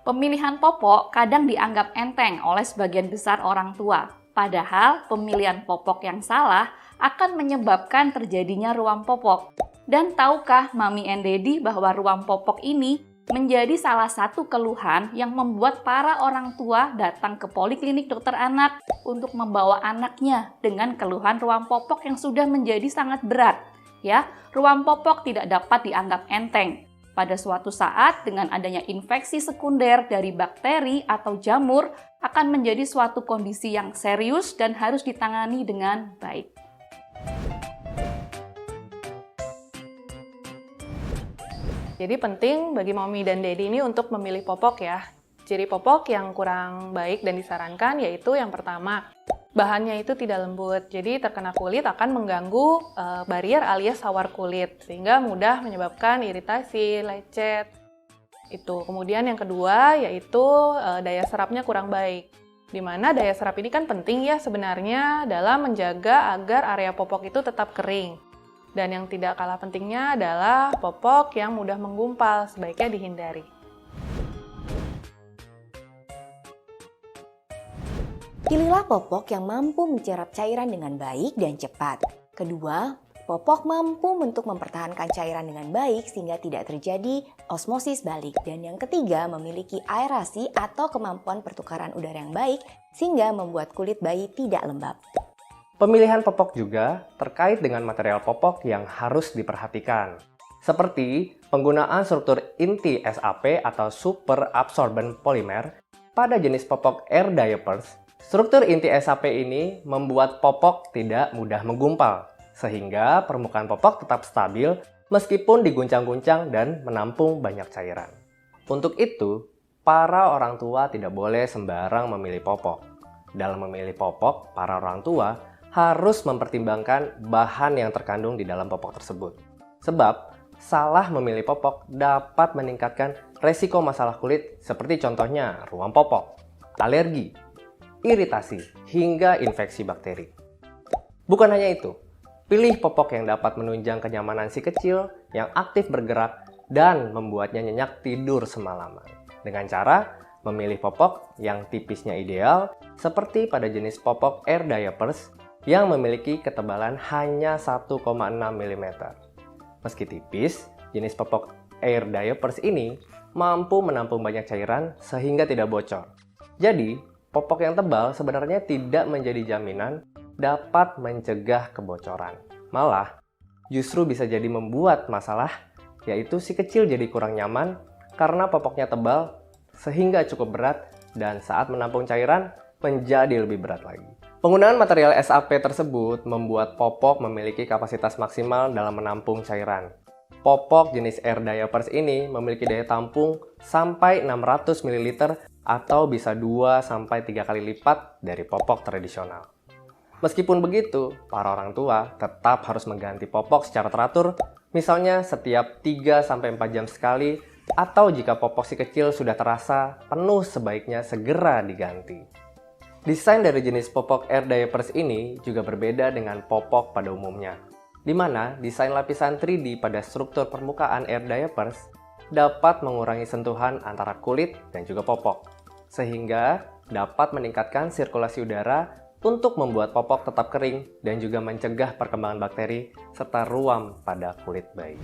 Pemilihan popok kadang dianggap enteng oleh sebagian besar orang tua. Padahal pemilihan popok yang salah akan menyebabkan terjadinya ruam popok. Dan tahukah Mami and Daddy bahwa ruam popok ini menjadi salah satu keluhan yang membuat para orang tua datang ke poliklinik dokter anak untuk membawa anaknya dengan keluhan ruam popok yang sudah menjadi sangat berat. Ya, ruam popok tidak dapat dianggap enteng. Pada suatu saat, dengan adanya infeksi sekunder dari bakteri atau jamur, akan menjadi suatu kondisi yang serius dan harus ditangani dengan baik. Jadi penting bagi Mami dan Daddy ini untuk memilih popok ya. Ciri popok yang kurang baik dan disarankan yaitu yang pertama, bahannya itu tidak lembut, jadi terkena kulit akan mengganggu barrier alias sawar kulit, sehingga mudah menyebabkan iritasi, lecet. Itu. Kemudian yang kedua yaitu daya serapnya kurang baik. Dimana daya serap ini kan penting ya sebenarnya dalam menjaga agar area popok itu tetap kering. Dan yang tidak kalah pentingnya adalah popok yang mudah menggumpal, sebaiknya dihindari. Pilihlah popok yang mampu mencerap cairan dengan baik dan cepat. Kedua, popok mampu untuk mempertahankan cairan dengan baik sehingga tidak terjadi osmosis balik. Dan yang ketiga, memiliki aerasi atau kemampuan pertukaran udara yang baik sehingga membuat kulit bayi tidak lembab. Pemilihan popok juga terkait dengan material popok yang harus diperhatikan. Seperti penggunaan struktur inti SAP atau Super Absorbent Polymer pada jenis popok air diapers. Struktur inti SAP ini membuat popok tidak mudah menggumpal, sehingga permukaan popok tetap stabil meskipun diguncang-guncang dan menampung banyak cairan. Untuk itu, para orang tua tidak boleh sembarang memilih popok. Dalam memilih popok, para orang tua harus mempertimbangkan bahan yang terkandung di dalam popok tersebut. Sebab, salah memilih popok dapat meningkatkan resiko masalah kulit seperti contohnya ruam popok, alergi, iritasi, hingga infeksi bakteri. Bukan hanya itu, pilih popok yang dapat menunjang kenyamanan si kecil yang aktif bergerak dan membuatnya nyenyak tidur semalaman. Dengan cara memilih popok yang tipisnya ideal, seperti pada jenis popok air diapers yang memiliki ketebalan hanya 1,6 mm. Meski tipis, jenis popok air diapers ini mampu menampung banyak cairan sehingga tidak bocor. Jadi, popok yang tebal sebenarnya tidak menjadi jaminan dapat mencegah kebocoran. Malah, justru bisa jadi membuat masalah, yaitu si kecil jadi kurang nyaman karena popoknya tebal sehingga cukup berat dan saat menampung cairan menjadi lebih berat lagi. Penggunaan material SAP tersebut membuat popok memiliki kapasitas maksimal dalam menampung cairan. Popok jenis air diapers ini memiliki daya tampung sampai 600 ml atau bisa 2-3 kali lipat dari popok tradisional. Meskipun begitu, para orang tua tetap harus mengganti popok secara teratur, misalnya setiap 3-4 jam sekali, atau jika popok si kecil sudah terasa penuh sebaiknya segera diganti. Desain dari jenis popok air diapers ini juga berbeda dengan popok pada umumnya, di mana desain lapisan 3D pada struktur permukaan air diapers dapat mengurangi sentuhan antara kulit dan juga popok, sehingga dapat meningkatkan sirkulasi udara untuk membuat popok tetap kering dan juga mencegah perkembangan bakteri serta ruam pada kulit bayi.